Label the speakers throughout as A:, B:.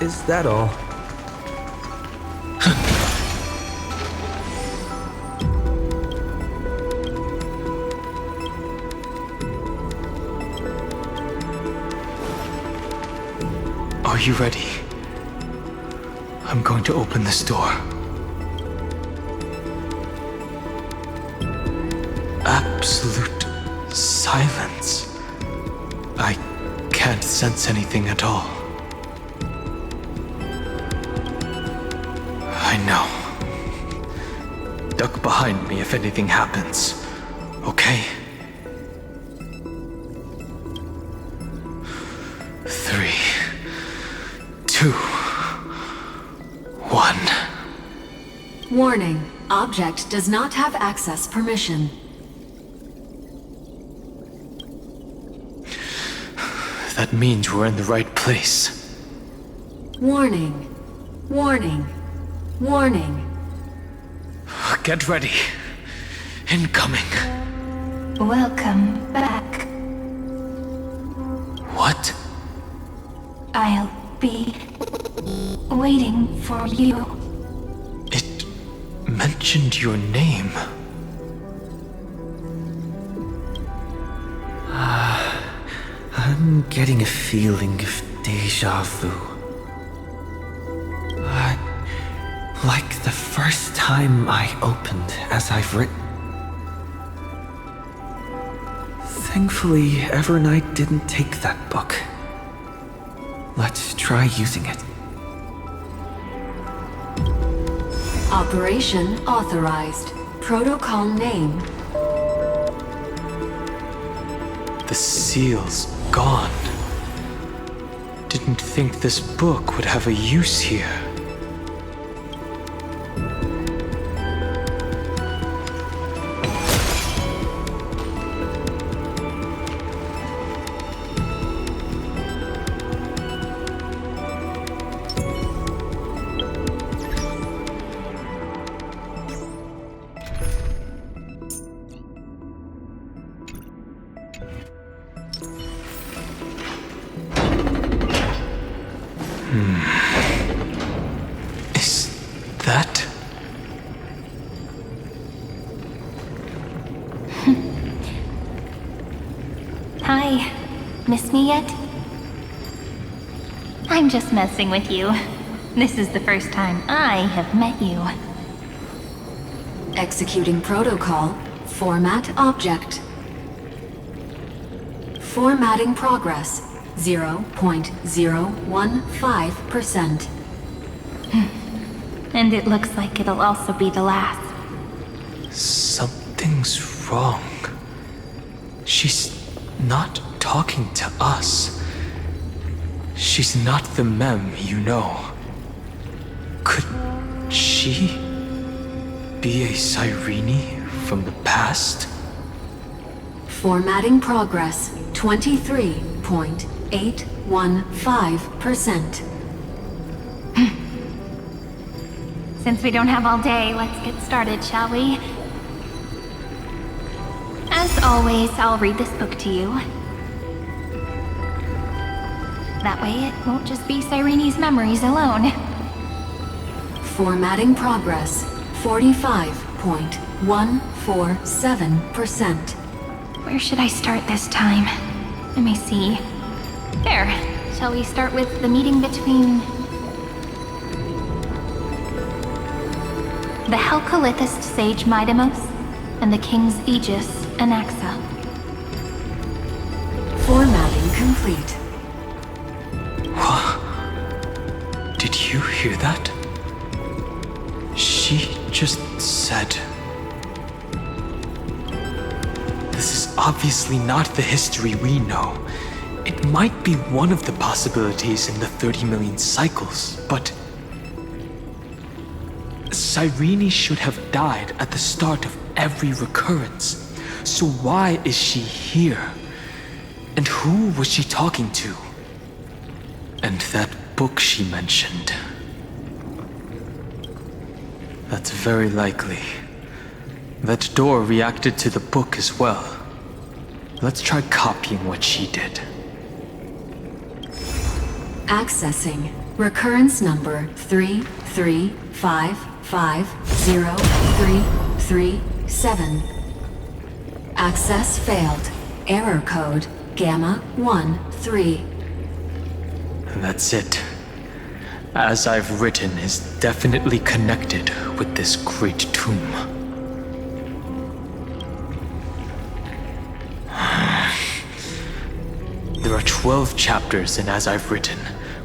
A: Is that all?
B: Are you ready? I'm going to open this door. Absolute silence. I can't sense anything at all. I know. Duck behind me if anything happens, okay? 3, 2, 1.
C: Warning. Object does not have access permission.
B: That means we're in the right place.
C: Warning. Warning. Warning.
B: Get ready. Incoming.
D: Welcome back.
B: What?
D: I'll be waiting for you.
B: It mentioned your name.
A: I'm getting a feeling of deja vu. Like the first time I opened as I've written. Thankfully, Evernight didn't take that book. Let's try using it.
C: Operation authorized. Protocol name.
B: The seal's gone. Didn't think this book would have a use here. Is that?
D: Hi. Miss me yet? I'm just messing with you. This is the first time I have met you.
C: Executing protocol. Format object. Formatting progress. 0.015%.
D: And it looks like it'll also be the last.
B: Something's wrong. She's not talking to us. She's not the mem you know. Could she be a Cyrene from the past?
C: Formatting progress. 23.815%.
D: Since we don't have all day, let's get started, shall we? As always, I'll read this book to you. That way it won't just be Cyrene's memories alone.
C: Formatting progress. 45.147%.
D: Where should I start this time? Let me see. There. Shall we start with the meeting between the Helcolithist sage Midamos and the king's Aegis, Anaxa?
C: Formatting complete.
B: Did you hear that? She just said... This is obviously not the history we know. It might be one of the possibilities in the 30 million cycles, but... Cyrene should have died at the start of every recurrence. So why is she here? And who was she talking to? And that book she mentioned. That's very likely. That door reacted to the book as well. Let's try copying what she did.
C: Accessing. Recurrence number 335503337. Access failed. Error code Gamma 13.
B: That's it. As I've written is definitely connected with this great tomb. There are 12 chapters in As I've Written,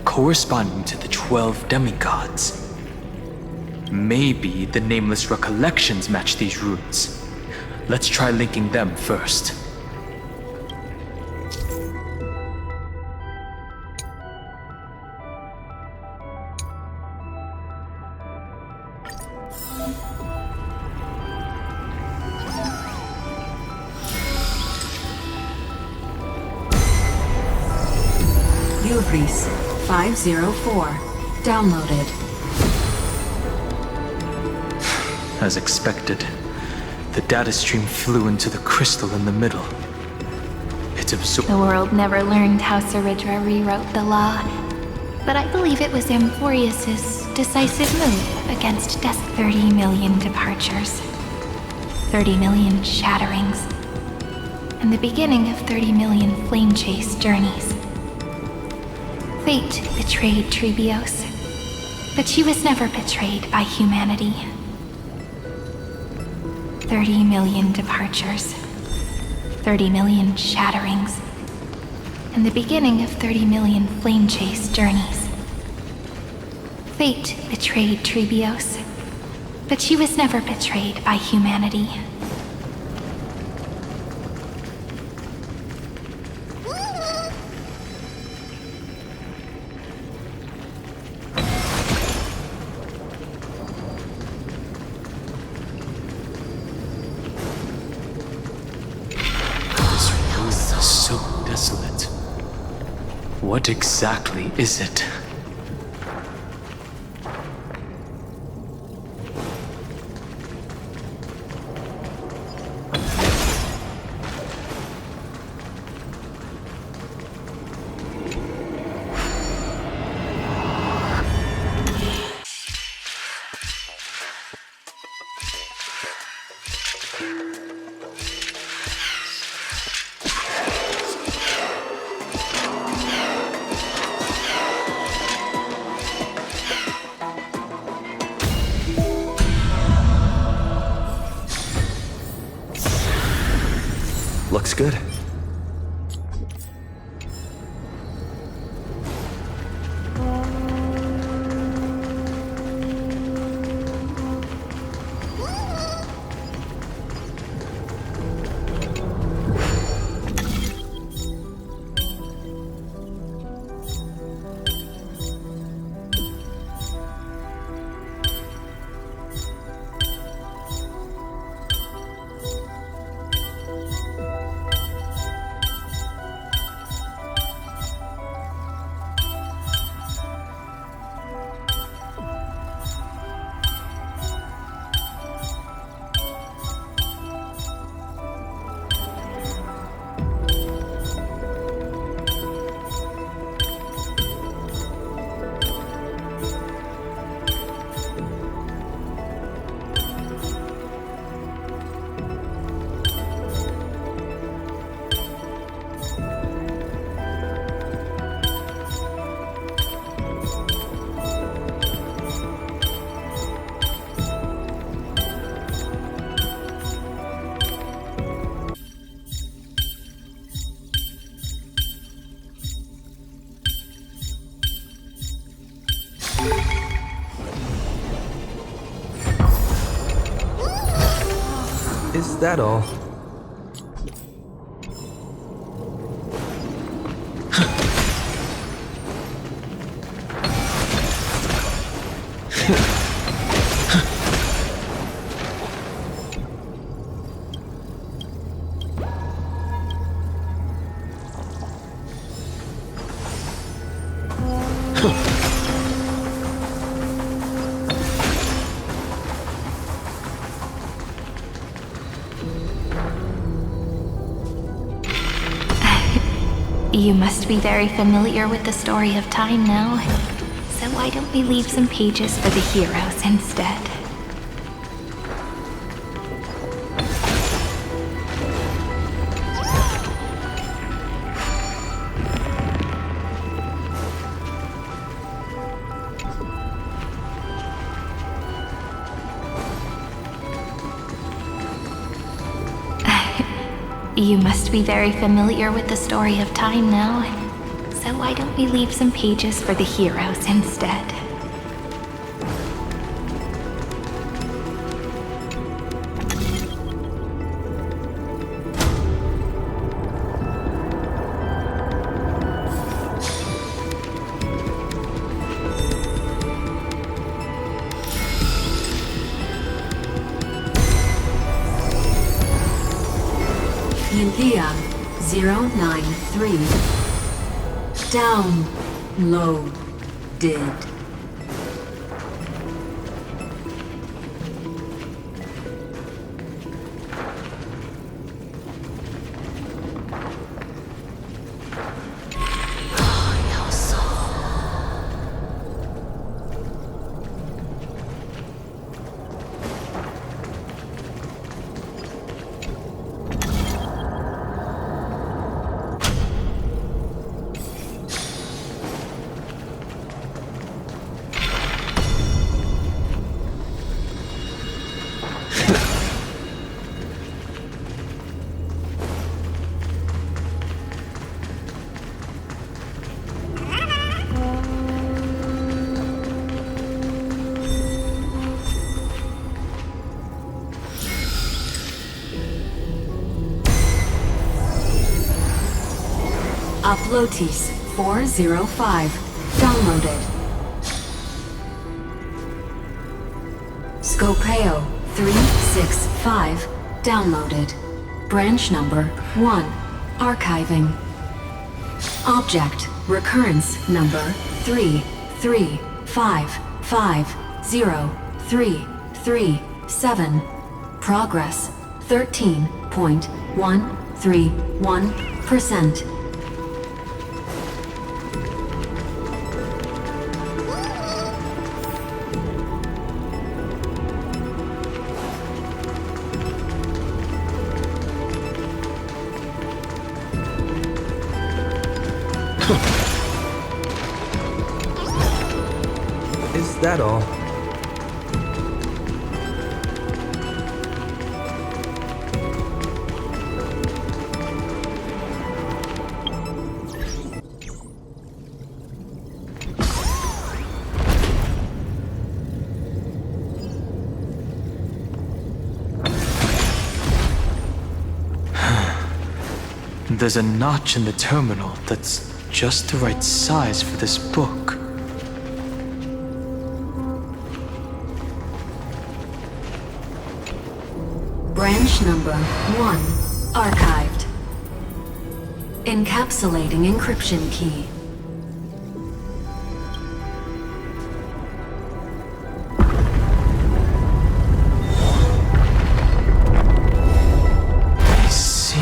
B: corresponding to the 12 demigods. Maybe the nameless recollections match these runes. Let's try linking them first.
C: Uvris 504. Downloaded.
B: As expected, the data stream flew into the crystal in the middle. It absorbed.
D: The world never learned how Saridra rewrote the law, but I believe it was Amphorius's decisive move against death. 30 million departures, 30 million shatterings, and the beginning of 30 million flame chase journeys. Fate betrayed Trebios, but she was never betrayed by humanity. 30 million departures, 30 million shatterings, and the beginning of 30 million flame chase journeys. Fate betrayed Trebios, but she was never betrayed by humanity.
B: Desolate. What exactly is it?
A: Looks good. Is that all?
D: You must be very familiar with the story of time now. So why don't we leave some pages for the heroes instead? You must be very familiar with the story of time now. So why don't we leave some pages for the heroes instead?
C: India 093. Downloaded. Uploatis 405. Downloaded. Scopeo 365. Downloaded. Branch number 1. Archiving. Object recurrence number 335503337. Progress 13.131%.
E: Is that all?
B: There's a notch in the terminal that's just the right size for this book.
C: Branch number 1. Archived. Encapsulating encryption key.
B: I see.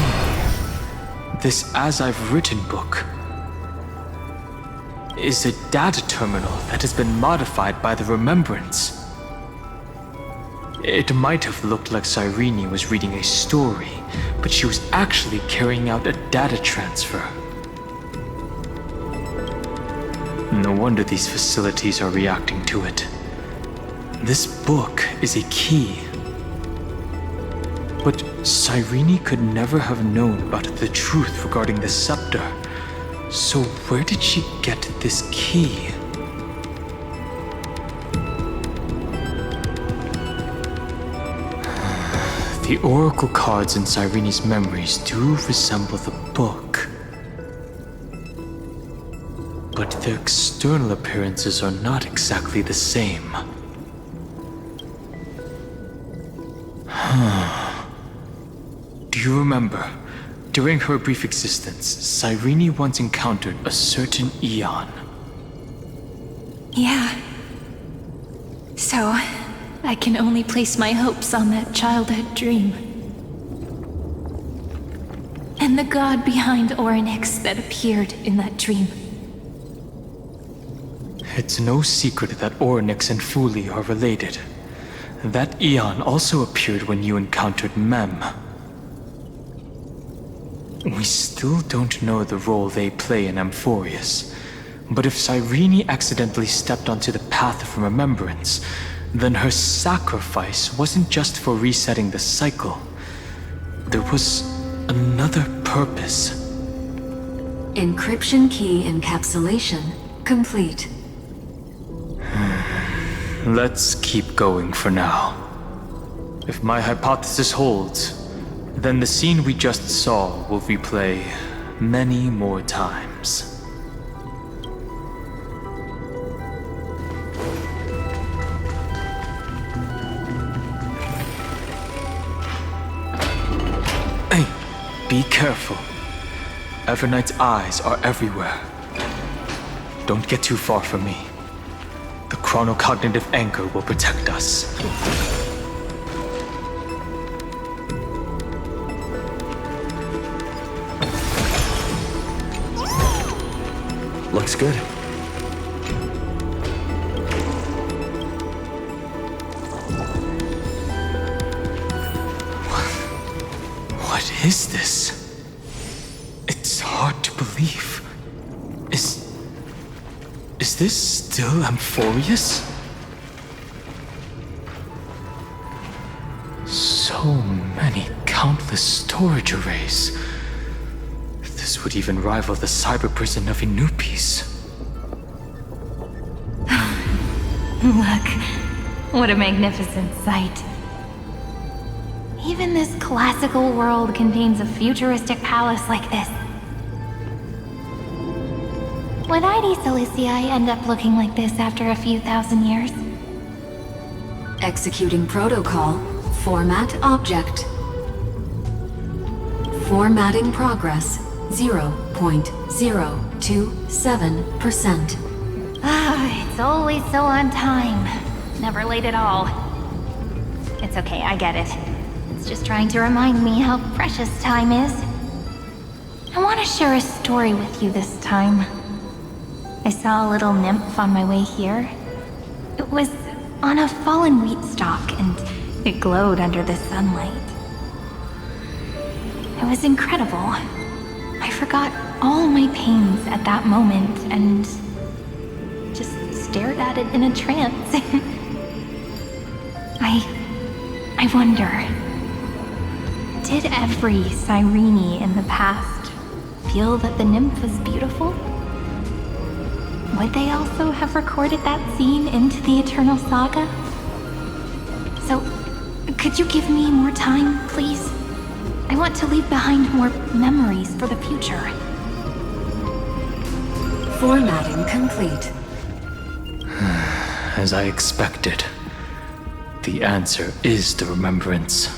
B: This As I've Written book is a data terminal that has been modified by the Remembrance. It might have looked like Cyrene was reading a story, but she was actually carrying out a data transfer. No wonder these facilities are reacting to it. This book is a key. But Cyrene could never have known about the truth regarding the scepter. So where did she get this key? The oracle cards in Cyrene's memories do resemble the book. But their external appearances are not exactly the same. Do you remember? During her brief existence, Cyrene once encountered a certain Eon.
D: Yeah. So, I can only place my hopes on that childhood dream. And the god behind Orynyx that appeared in that dream.
B: It's no secret that Ornyx and Fuli are related. That Eon also appeared when you encountered Mem. We still don't know the role they play in Amphorius, but if Cyrene accidentally stepped onto the path of remembrance, then her sacrifice wasn't just for resetting the cycle. There was another purpose.
C: Encryption key encapsulation complete.
B: Let's keep going for now. If my hypothesis holds, then the scene we just saw will replay many more times. Hey, be careful. Evernight's eyes are everywhere. Don't get too far from me. The chronocognitive anchor will protect us.
A: Looks good.
B: What is this? It's hard to believe. Is this still Amphorius? So many countless storage arrays. This would even rival the cyber prison of Inupis.
D: Look, what a magnificent sight. Even this classical world contains a futuristic palace like this. Would ID Silicii end up looking like this after a few thousand years?
C: Executing protocol. Format object. Formatting progress 0.027%.
D: It's always so on time. Never late at all. It's okay, I get it. It's just trying to remind me how precious time is. I want to share a story with you this time. I saw a little nymph on my way here. It was on a fallen wheat stalk and it glowed under the sunlight. It was incredible. I forgot all my pains at that moment and just stared at it in a trance. I wonder, did every Cyrene in the past feel that the nymph was beautiful? Would they also have recorded that scene into the Eternal Saga? So, could you give me more time, please? I want to leave behind more memories for the future.
C: Formatting complete.
B: As I expected, the answer is the remembrance.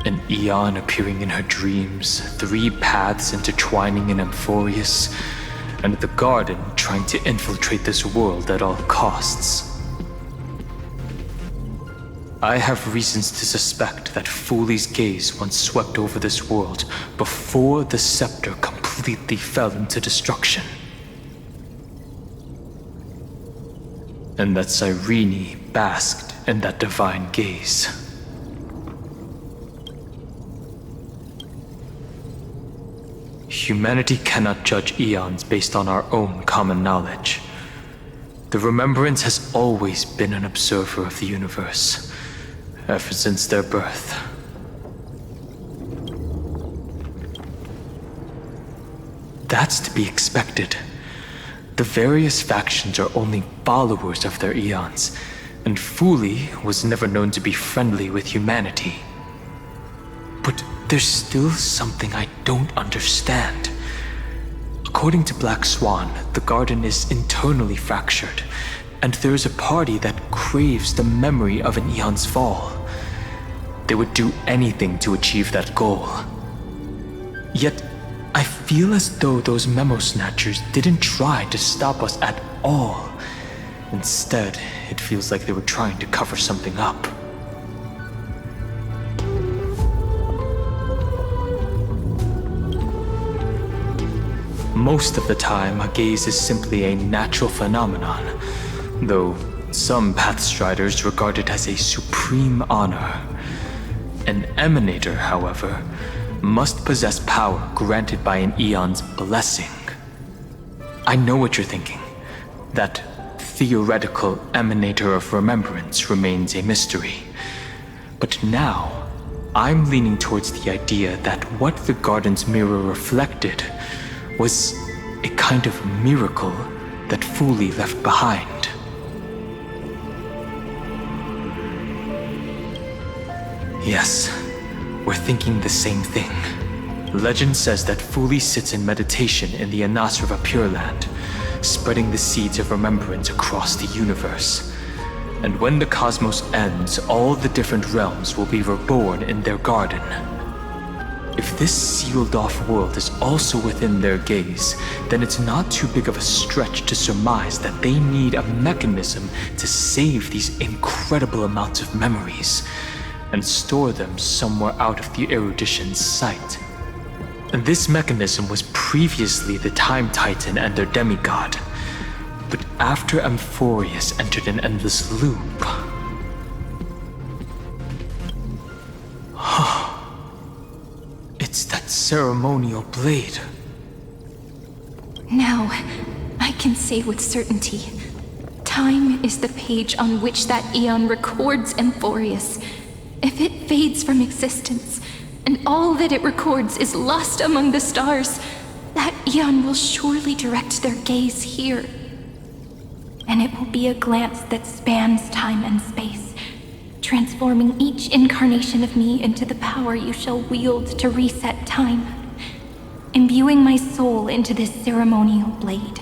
B: An Eon appearing in her dreams, 3 paths intertwining in Amphorius, and the Garden trying to infiltrate this world at all costs. I have reasons to suspect that Fuli's gaze once swept over this world before the scepter completely fell into destruction. And that Cyrene basked in that divine gaze. Humanity cannot judge eons based on our own common knowledge. The Remembrance has always been an observer of the universe, ever since their birth. That's to be expected. The various factions are only followers of their eons, and Fuli was never known to be friendly with humanity. But there's still something I don't understand. According to Black Swan, the Garden is internally fractured, and there is a party that craves the memory of an eon's fall. They would do anything to achieve that goal. Yet, I feel as though those memo snatchers didn't try to stop us at all. Instead, it feels like they were trying to cover something up. Most of the time, a gaze is simply a natural phenomenon, though some Pathstriders regard it as a supreme honor. An emanator, however, must possess power granted by an Aeon's blessing. I know what you're thinking. That theoretical emanator of remembrance remains a mystery. But now, I'm leaning towards the idea that what the garden's mirror reflected was a kind of miracle that Fuli left behind. Yes, we're thinking the same thing. Legend says that Fuli sits in meditation in the Anasrava Pure Land, spreading the seeds of remembrance across the universe. And when the cosmos ends, all the different realms will be reborn in their garden. If this sealed-off world is also within their gaze, then it's not too big of a stretch to surmise that they need a mechanism to save these incredible amounts of memories and store them somewhere out of the erudition's sight. And this mechanism was previously the Time Titan and their demigod. But after Amphorius entered an endless loop... It's that ceremonial blade.
D: Now, I can say with certainty, time is the page on which that Aeon records Amphorius. If it fades from existence, and all that it records is lost among the stars, that Aeon will surely direct their gaze here. And it will be a glance that spans time and space, transforming each incarnation of me into the power you shall wield to reset time, imbuing my soul into this ceremonial blade,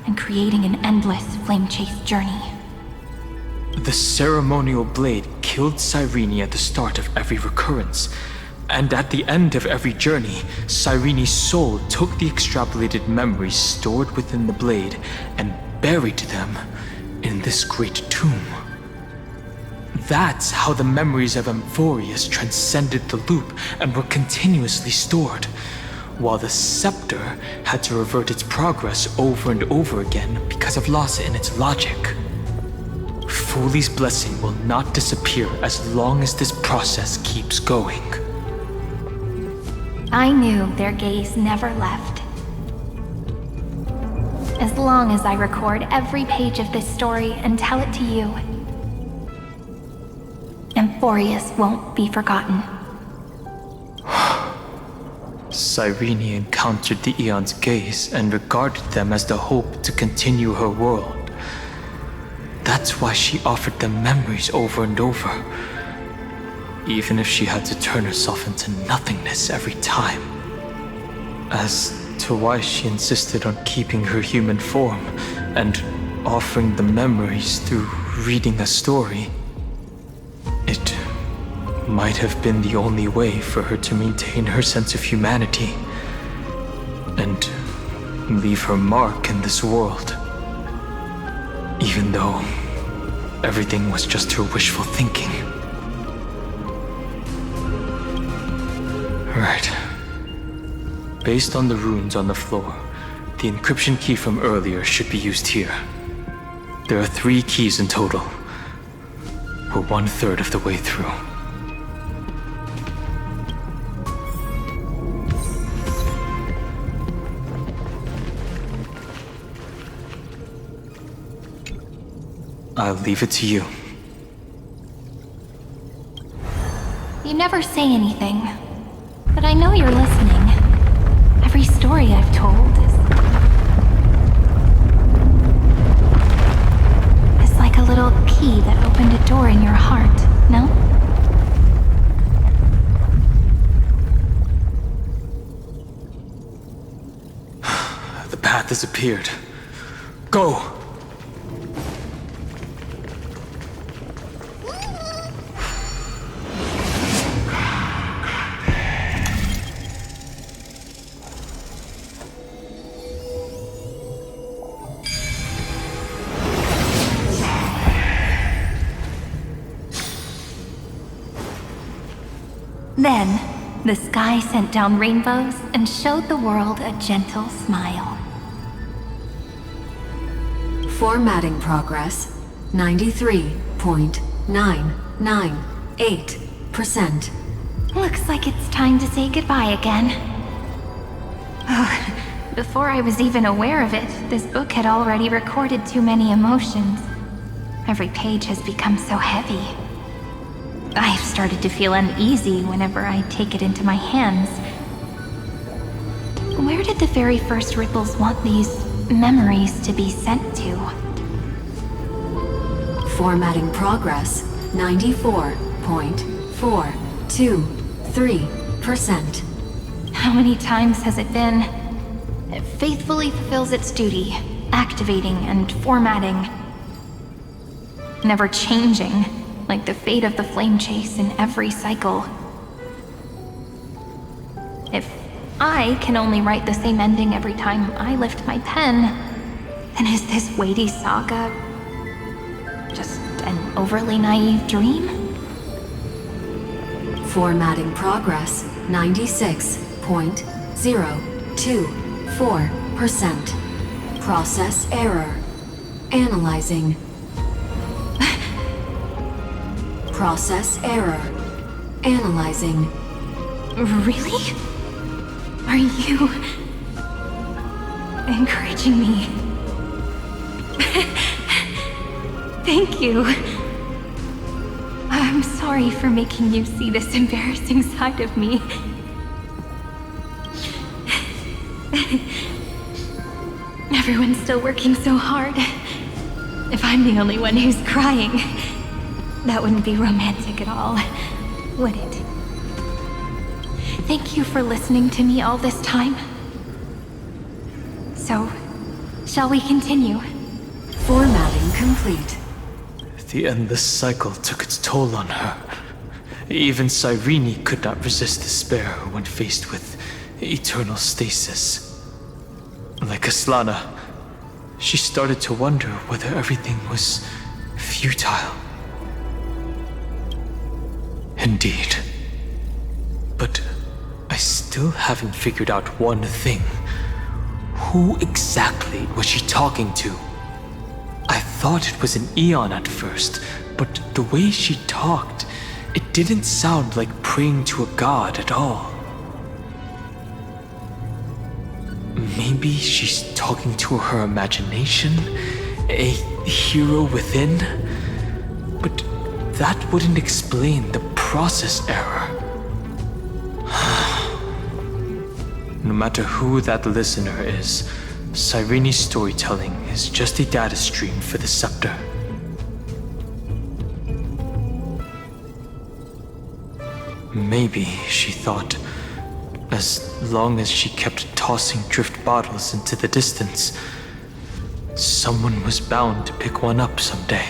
D: and creating an endless flame-chase journey.
B: The ceremonial blade killed Cyrene at the start of every recurrence, and at the end of every journey, Cyrene's soul took the extrapolated memories stored within the blade and buried them in this great tomb. That's how the memories of Amphorius transcended the loop and were continuously stored, while the scepter had to revert its progress over and over again because of loss in its logic. Fuli's blessing will not disappear as long as this process keeps going.
D: I knew their gaze never left. As long as I record every page of this story and tell it to you, Amphorius won't be forgotten.
B: Cyrene encountered the Aeon's gaze and regarded them as the hope to continue her world. That's why she offered them memories over and over, even if she had to turn herself into nothingness every time. As to why she insisted on keeping her human form and offering the memories through reading a story, it might have been the only way for her to maintain her sense of humanity and leave her mark in this world. Even though everything was just her wishful thinking. Right. Based on the runes on the floor, the encryption key from earlier should be used here. There are 3 keys in total. We're 1/3 of the way through. I'll leave it to you.
D: You never say anything, but I know you're listening. Every story I've told is like a little key that opened a door in your heart, no?
B: The path has appeared. Go!
D: Then, The sky sent down rainbows and showed the world a gentle smile.
C: Formatting progress 93.998%.
D: Looks like it's time to say goodbye again. Before I was even aware of it, this book had already recorded too many emotions. Every page has become so heavy. I've started to feel uneasy whenever I take it into my hands. Where did the very first ripples want these memories to be sent to?
C: Formatting progress 94.423%.
D: How many times has it been? It faithfully fulfills its duty, activating and formatting. Never changing, like the fate of the flame chase in every cycle. If I can only write the same ending every time I lift my pen, then is this weighty saga just an overly naive dream?
C: Formatting progress 96.024%. Process error. Analyzing. Process error. Analyzing.
D: Really? Are you encouraging me? Thank you. I'm sorry for making you see this embarrassing side of me. Everyone's still working so hard. If I'm the only one who's crying, that wouldn't be romantic at all, would it? Thank you for listening to me all this time. So, shall we continue?
C: Formatting complete.
B: The endless cycle took its toll on her. Even Cyrene could not resist despair when faced with eternal stasis. Like Aslana, she started to wonder whether everything was futile. Indeed. But I still haven't figured out one thing. Who exactly was she talking to? I thought it was an Eon at first, but the way she talked, it didn't sound like praying to a god at all. Maybe she's talking to her imagination, a hero within? But that wouldn't explain the process error. No matter who that listener is, Cyrene's storytelling is just a data stream for the scepter. Maybe, she thought, as long as she kept tossing drift bottles into the distance, someone was bound to pick one up someday.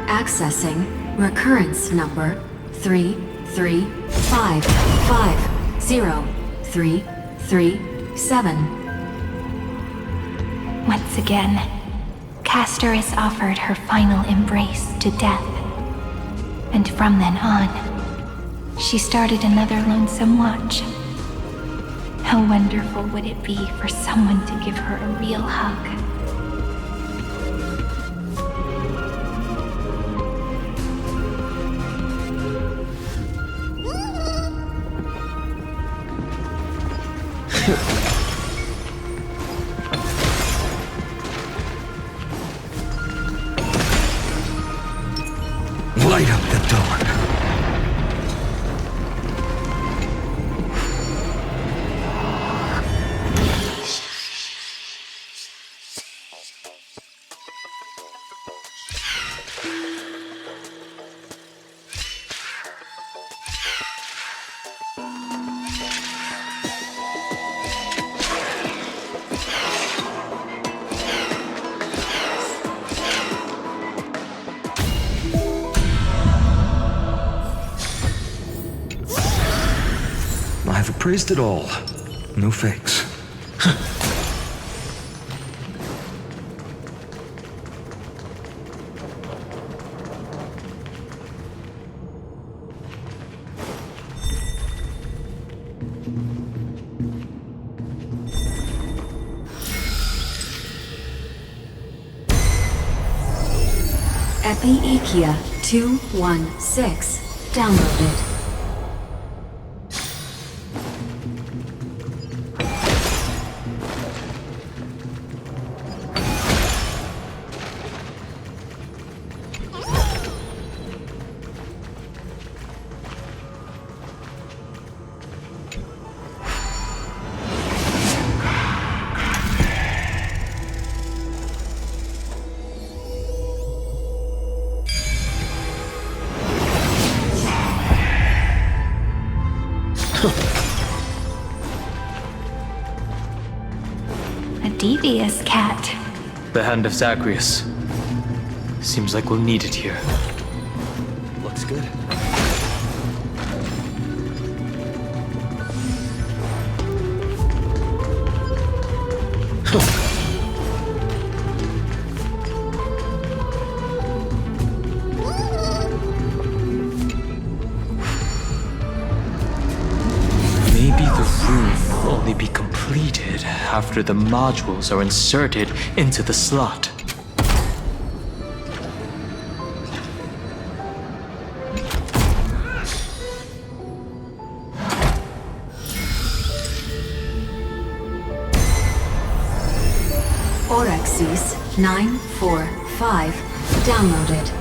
C: Accessing recurrence number 335503337.
D: Once again, Castor is offered her final embrace to death. And from then on, she started another lonesome watch. How wonderful would it be for someone to give her a real hug?
A: Light up the dawn. I've appraised it all. No fakes.
C: Epi 216 downloaded.
D: A devious cat.
B: The hand of Zagreus. Seems like we'll need it here.
A: Looks good.
B: Maybe the room will only be completed after the modules are inserted into the slot.
C: Orexis 945 downloaded.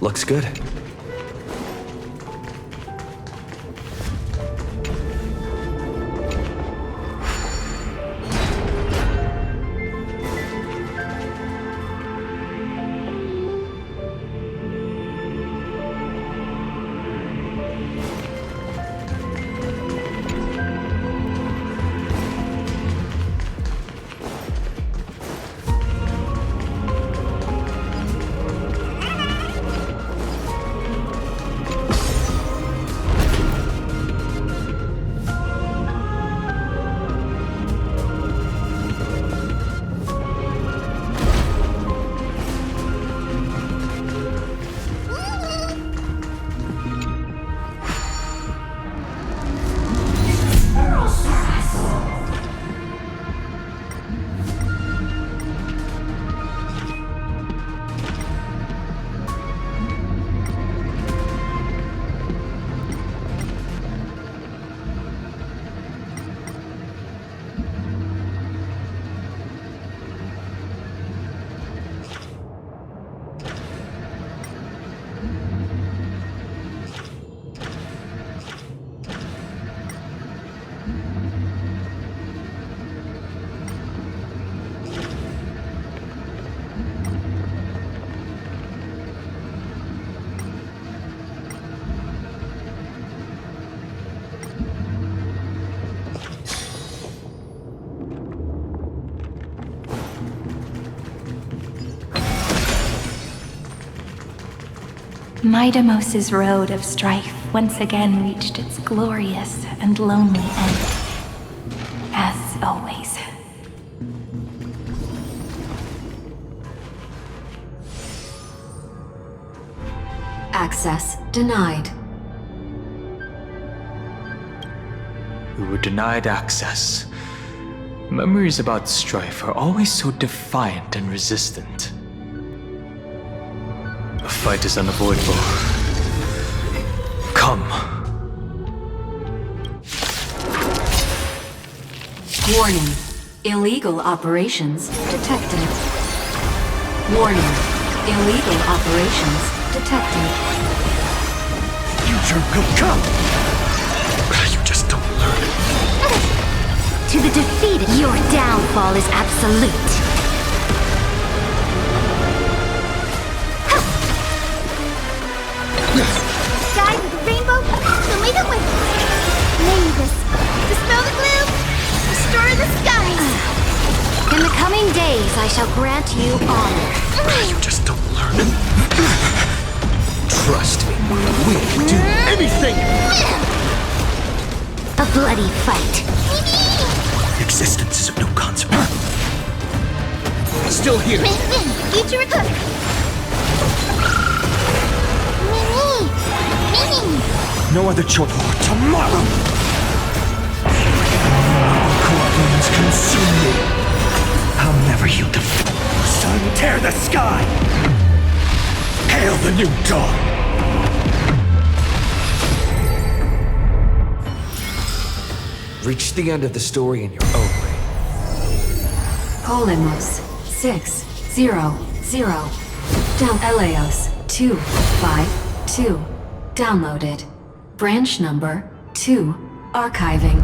A: Looks good.
D: Midamos's road of strife once again reached its glorious and lonely end. As always.
C: Access denied.
B: We were denied access. Memories about strife are always so defiant and resistant. A fight is unavoidable. Come.
C: Warning. Illegal operations detected. Warning. Illegal operations detected.
A: You jerk, come! You just don't learn.
E: To the defeated, your downfall is absolute.
F: Sky with a rainbow, show me the way. Lygus, dispel the gloom, restore the skies.
E: In the coming days, I shall grant you honor.
A: You just don't learn. Trust me, we'll do anything!
E: A bloody fight.
A: Existence is of no consequence. Still here.
F: Future recovery.
A: No other choice for tomorrow. Corruptions consume me. I'll never yield to sun tear the sky. Hail the new dawn. Reach the end of the story in your own way.
C: Polemos 600. Down Eleos 252. Downloaded. Branch number 2. Archiving.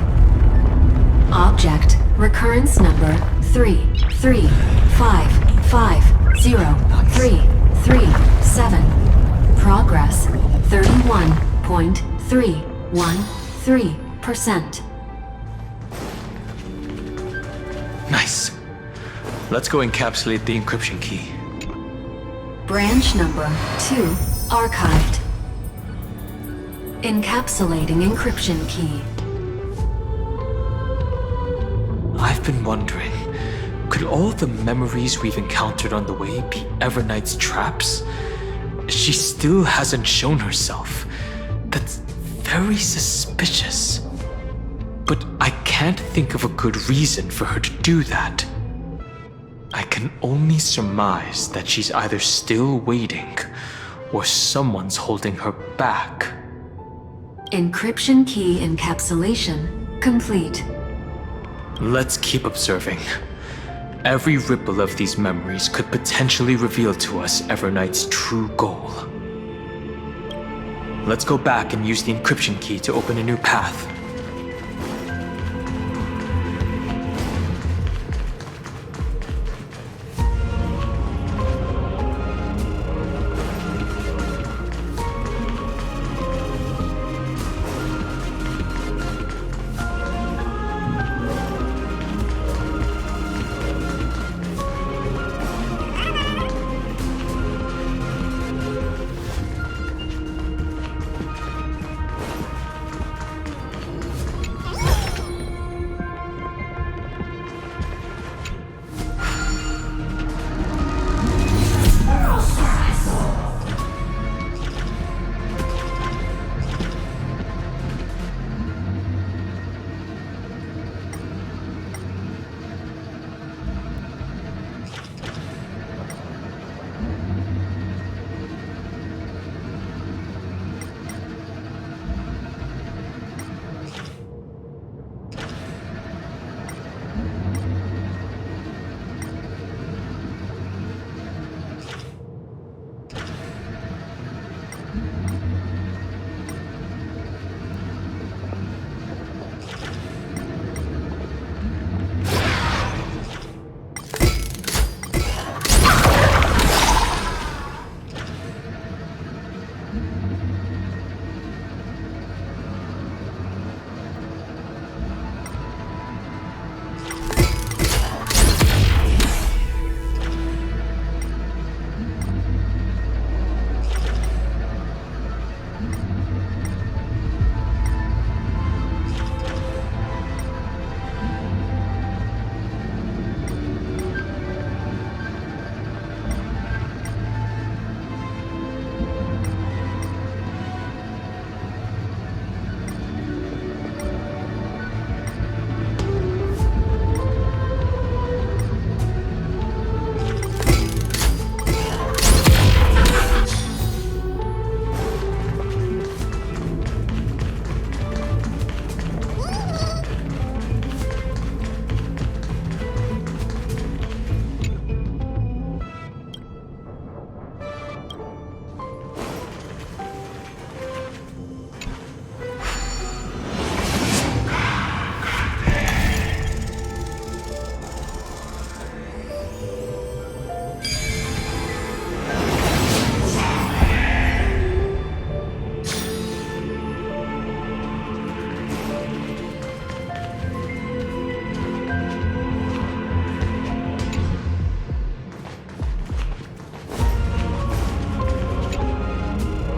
C: Object recurrence number 335503337. Progress 31.313%.
B: Nice. Let's go encapsulate the encryption key.
C: Branch number 2 archived. Encapsulating encryption key.
B: I've been wondering, could all the memories we've encountered on the way be Evernight's traps? She still hasn't shown herself. That's very suspicious. But I can't think of a good reason for her to do that. I can only surmise that she's either still waiting or someone's holding her back.
C: Encryption key encapsulation complete.
B: Let's keep observing. Every ripple of these memories could potentially reveal to us Evernight's true goal. Let's go back and use the encryption key to open a new path.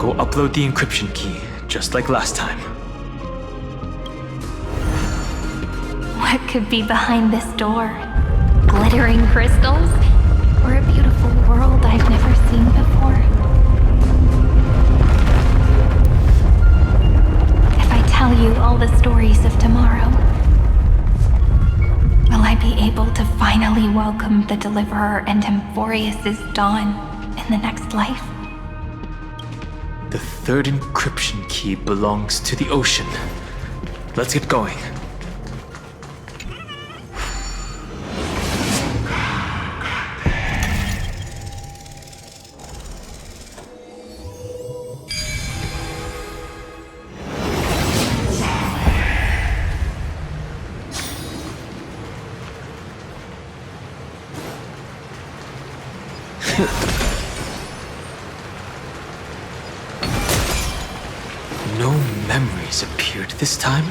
B: Go upload the encryption key, just like last time.
D: What could be behind this door? Glittering crystals? Or a beautiful world I've never seen before? If I tell you all the stories of tomorrow, will I be able to finally welcome the Deliverer and Emphorius' dawn in the next life?
B: The third encryption key belongs to the ocean. Let's get going. No memories appeared this time.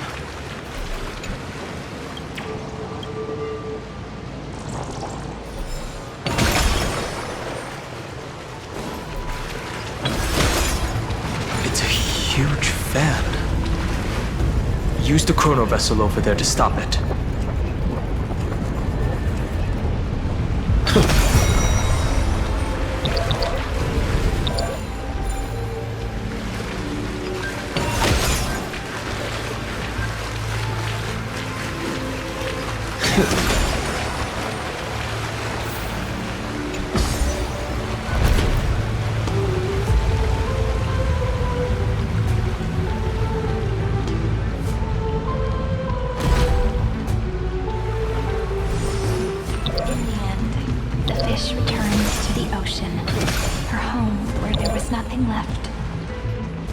B: It's a huge fan. Use the chrono vessel over there to stop it.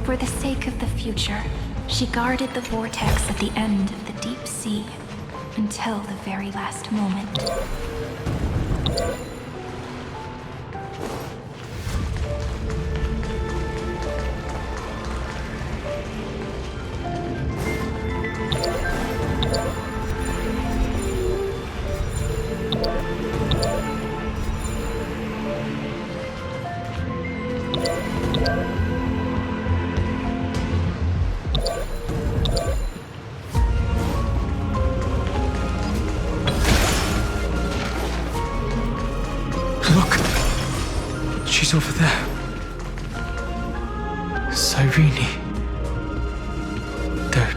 D: For the sake of the future, she guarded the vortex at the end of the deep sea until the very last moment. She's over there. Cyrene. There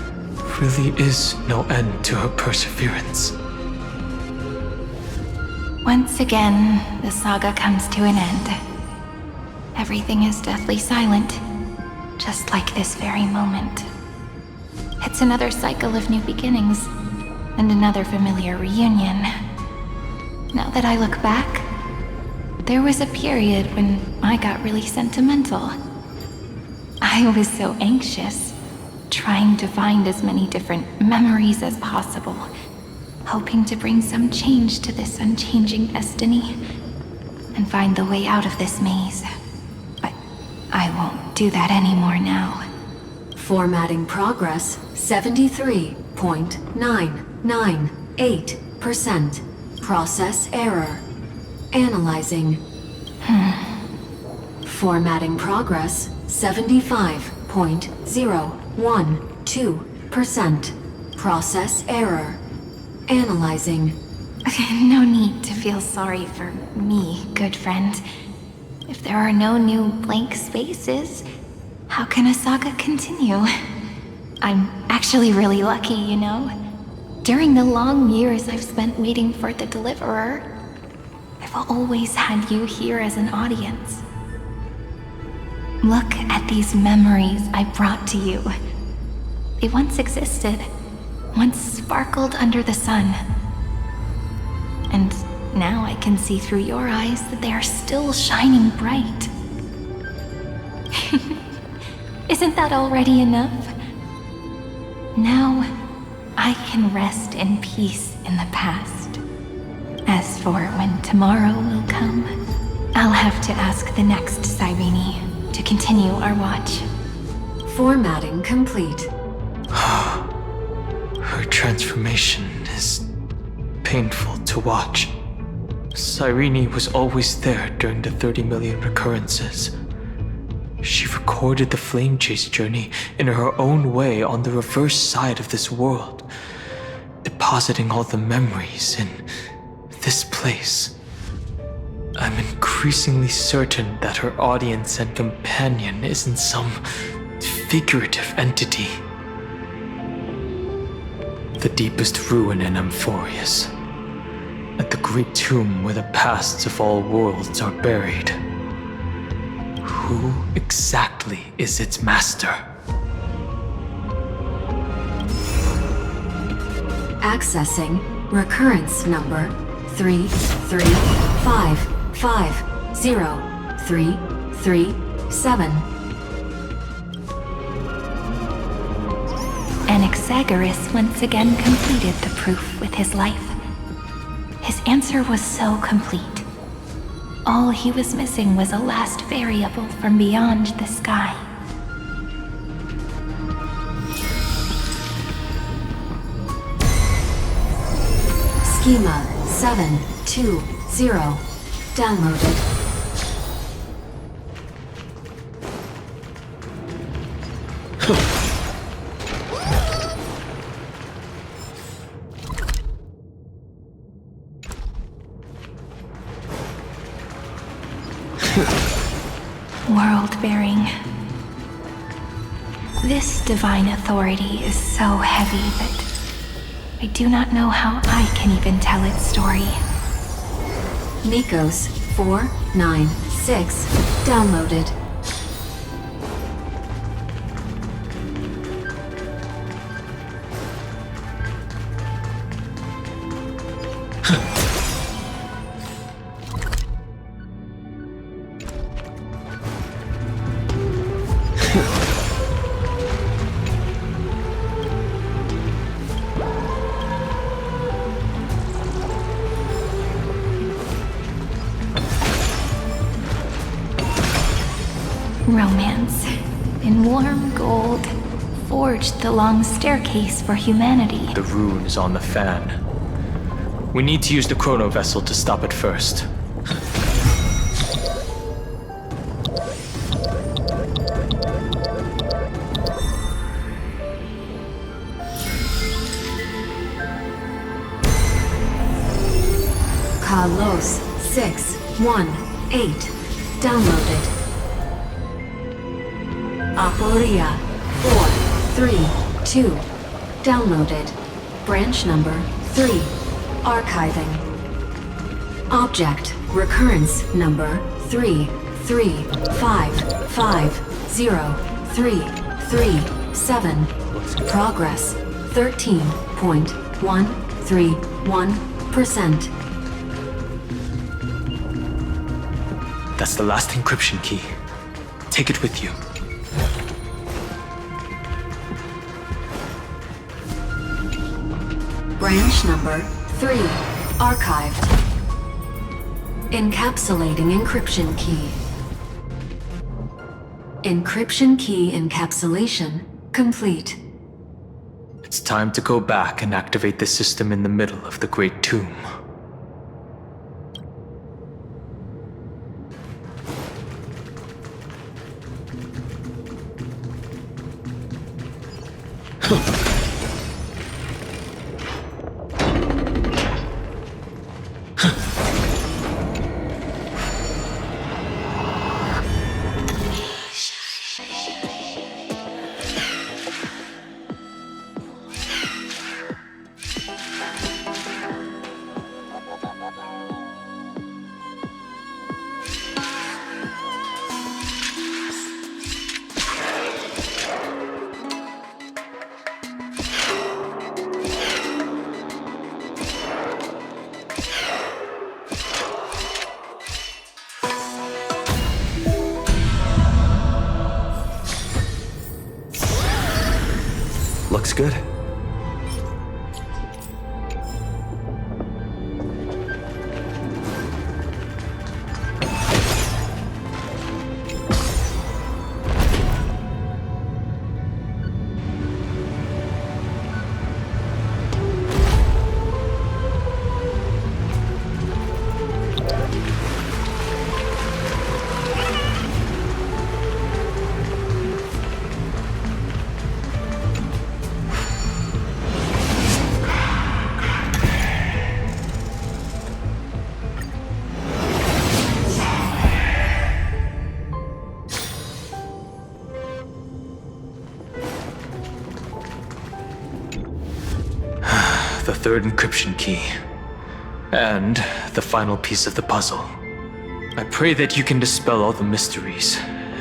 D: really is no end to her perseverance. Once again, the saga comes to an end. Everything is deathly silent, just like this very moment. It's another cycle of new beginnings, and another familiar reunion. Now that I look back, there was a period when I got really sentimental. I was so anxious, trying to find as many different memories as possible, hoping to bring some change to this unchanging destiny, and find the way out of this maze. But I won't do that anymore now.
C: Formatting progress 73.998%. Process error. Analyzing. Formatting progress 75.012%. Process error. Analyzing.
D: No need to feel sorry for me, good friend. If there are no new blank spaces, how can a saga continue? I'm actually really lucky, you know? During the long years I've spent waiting for the Deliverer, I've always had you here as an audience. Look at these memories I brought to you. They once existed, once sparkled under the sun. And now I can see through your eyes that they are still shining bright. Isn't that already enough? Now, I can rest in peace in the past. As for when tomorrow will come, I'll have to ask the next Cyrene to continue our watch.
C: Formatting complete.
B: Her transformation is painful to watch. Cyrene was always there during the 30 million recurrences. She recorded the flame chase journey in her own way on the reverse side of this world, depositing all the memories in this place. I'm increasingly certain that her audience and companion isn't some figurative entity. The deepest ruin in Amphorius, at the great tomb where the pasts of all worlds are buried. Who exactly is its master?
C: Accessing recurrence number 335503337.
D: Anaxagoras once again completed the proof with his life. His answer was so complete. All he was missing was a last variable from beyond the sky.
C: Schema 720 downloaded.
D: World-bearing. This divine authority is so heavy that I do not know how I can even tell its story.
C: Nikos 496 downloaded.
D: Romance, in warm gold, forged the long staircase for humanity.
B: The rune is on the fan. We need to use the chrono vessel to stop it first.
C: Carlos 618 downloaded. Aporia 432 downloaded. Branch number 3 archiving. Object recurrence number 335503337. Progress 13.131%.
B: That's the last encryption key. Take it with you.
C: Branch number 3 archived. Encapsulating encryption key. Encryption key encapsulation complete.
B: It's time to go back and activate the system in the middle of the Great Tomb.
A: Looks good.
B: the third encryption key, and the final piece of the puzzle. I pray that you can dispel all the mysteries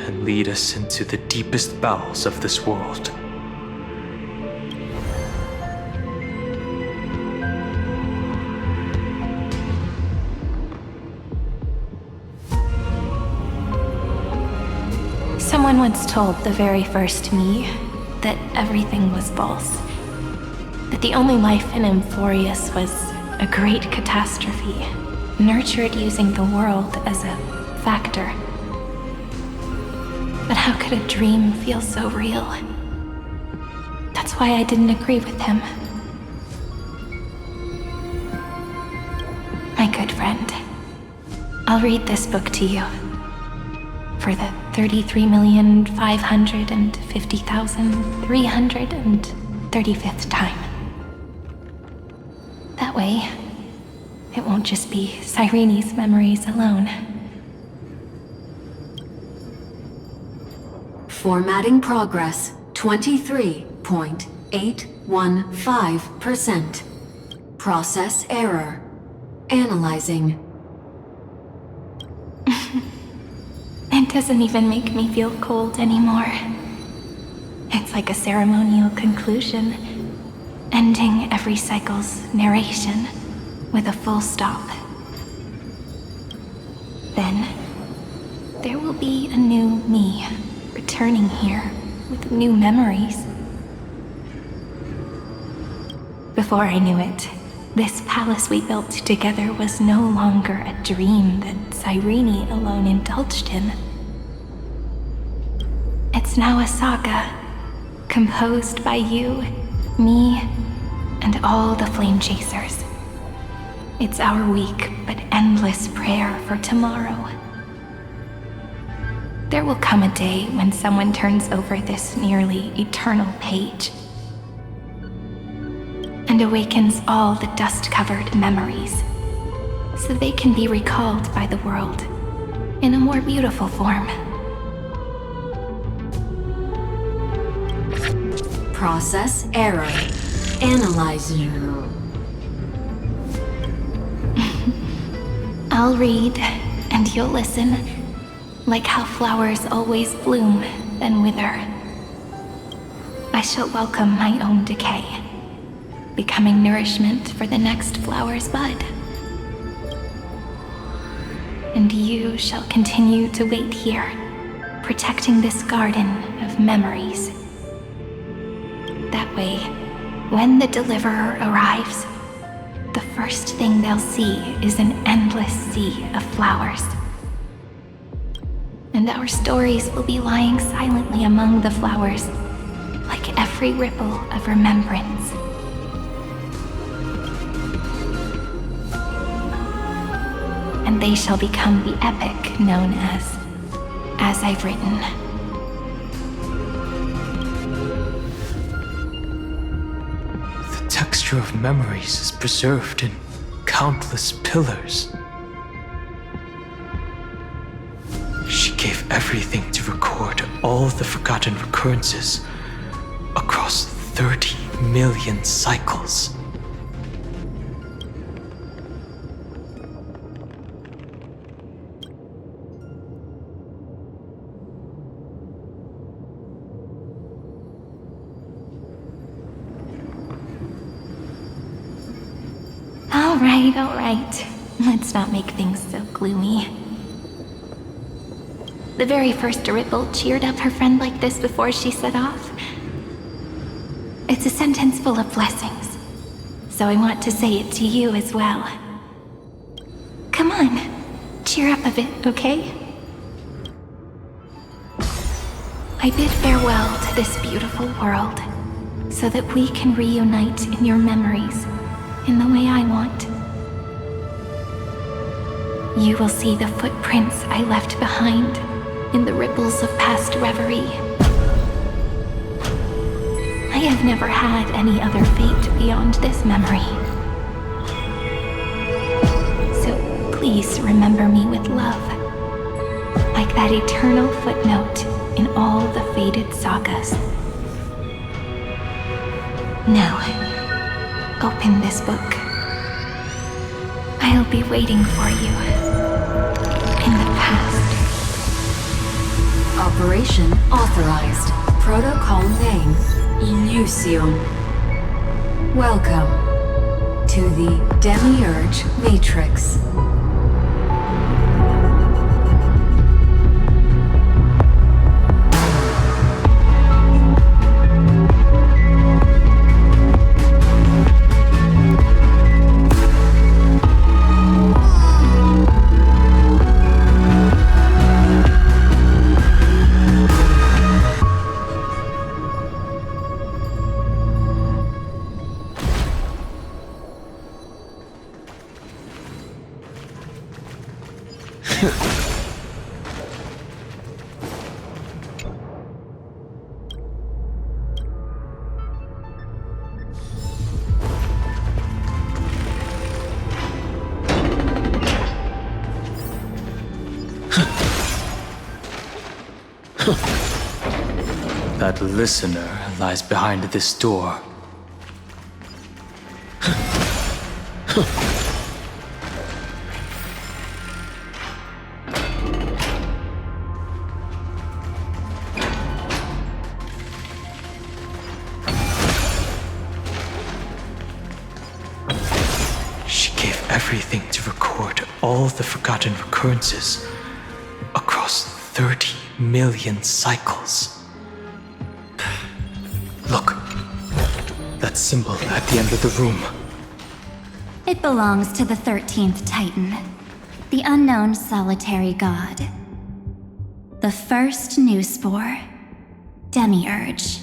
B: and lead us into the deepest bowels of this world.
D: Someone once told the very first me that everything was false. That the only life in Emphorius was a great catastrophe, nurtured using the world as a factor. But how could a dream feel so real? That's why I didn't agree with him. My good friend, I'll read this book to you for the 33,550,335th time. That way, it won't just be Cyrene's memories alone.
C: Formatting progress 23.815%. Process error. Analyzing.
D: It doesn't even make me feel cold anymore. It's like a ceremonial conclusion, ending every cycle's narration with a full stop. Then, there will be a new me returning here with new memories. Before I knew it, this palace we built together was no longer a dream that Cyrene alone indulged in. It's now a saga, composed by you, me, and all the flame chasers. It's our weak but endless prayer for tomorrow. There will come a day when someone turns over this nearly eternal page and awakens all the dust-covered memories, so they can be recalled by the world in a more beautiful form.
C: Process error. Analyzing.
D: I'll read, and you'll listen, like how flowers always bloom, then wither. I shall welcome my own decay, becoming nourishment for the next flower's bud. And you shall continue to wait here, protecting this garden of memories. That way, when the deliverer arrives, the first thing they'll see is an endless sea of flowers. And our stories will be lying silently among the flowers, like every ripple of remembrance. And they shall become the epic known as I've Written.
B: The texture of memories is preserved in countless pillars. She gave everything to record all the forgotten recurrences across 30 million cycles.
D: All right. Let's not make things so gloomy. The very first Ripple cheered up her friend like this before she set off. It's a sentence full of blessings, so I want to say it to you as well. Come on, cheer up a bit, okay? I bid farewell to this beautiful world, so that we can reunite in your memories in the way I want. You will see the footprints I left behind in the ripples of past reverie. I have never had any other fate beyond this memory. So please remember me with love, like that eternal footnote in all the faded sagas. Now, Open this book. I'll be waiting for you. In the past.
C: Operation authorized. Protocol name, Illusion. Welcome to the Demiurge Matrix.
B: That listener lies behind this door. She gave everything to record all the forgotten recurrences across 30 million cycles. Look, that symbol at the end of the room.
E: It belongs to the 13th Titan, the unknown solitary god. The first new spore, Demiurge.